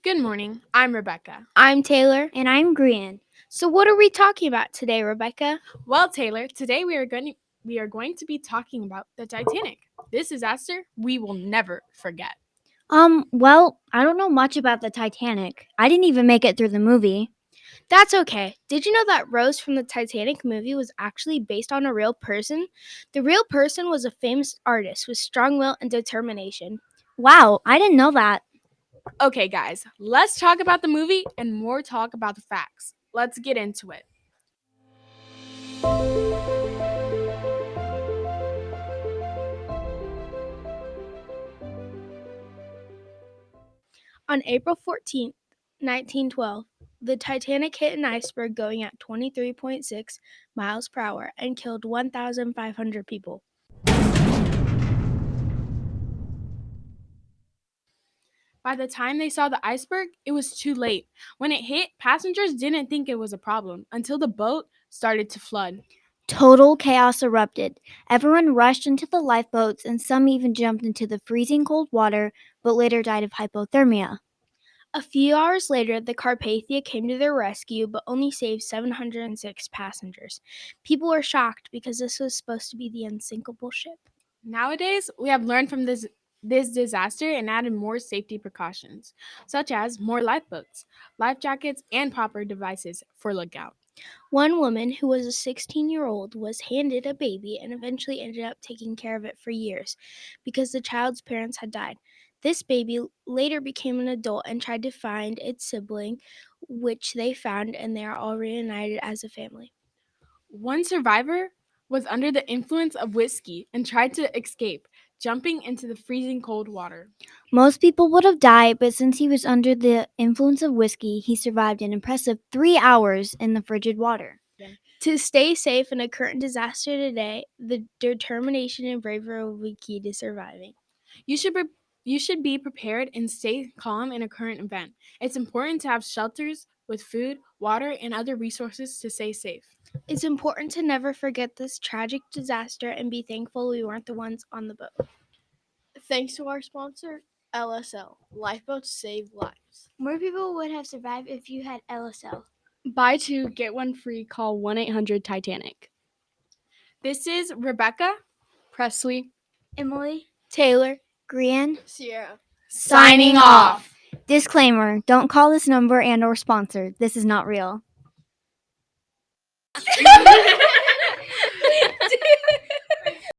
Good morning. I'm Rebecca. I'm Taylor. And I'm Grian. So what are we talking about today, Rebecca? Well, Taylor, today we are going to be talking about the Titanic. This disaster we will never forget. Well, I don't know much about the Titanic. I didn't even make it through the movie. That's okay. Did you know that Rose from the Titanic movie was actually based on a real person? The real person was a famous artist with strong will and determination. Wow, I didn't know that. Okay, guys, let's talk about the movie and more talk about the facts. Let's get into it. On April 14th, 1912, the Titanic hit an iceberg going at 23.6 miles per hour and killed 1,500 people. By the time they saw the iceberg, it was too late. When it hit, passengers didn't think it was a problem until the boat started to flood. Total chaos erupted. Everyone rushed into the lifeboats and some even jumped into the freezing cold water, but later died of hypothermia. A few hours later, the Carpathia came to their rescue but only saved 706 passengers. People were shocked because this was supposed to be the unsinkable ship. Nowadays, we have learned from this disaster and added more safety precautions, such as more lifeboats, life jackets, and proper devices for lookout. One woman, who was a 16-year-old, was handed a baby and eventually ended up taking care of it for years because the child's parents had died. This baby later became an adult and tried to find its sibling, which they found, and they are all reunited as a family. One survivor was under the influence of whiskey and tried to escape, jumping into the freezing cold water. Most people would have died, but since he was under the influence of whiskey, he survived an impressive 3 hours in the frigid water. To stay safe in a current disaster today, the determination and bravery will be key to surviving. You should be you should be prepared and stay calm in a current event. It's important to have shelters with food, water, and other resources to stay safe. It's important to never forget this tragic disaster and be thankful we weren't the ones on the boat. Thanks to our sponsor, LSL. Lifeboats save lives. More people would have survived if you had LSL. Buy two, get one free. Call 1-800-TITANIC. This is Rebecca Presley. Emily, Taylor, Grian, Sierra. signing off. Disclaimer, don't call this number and or sponsor. This is not real.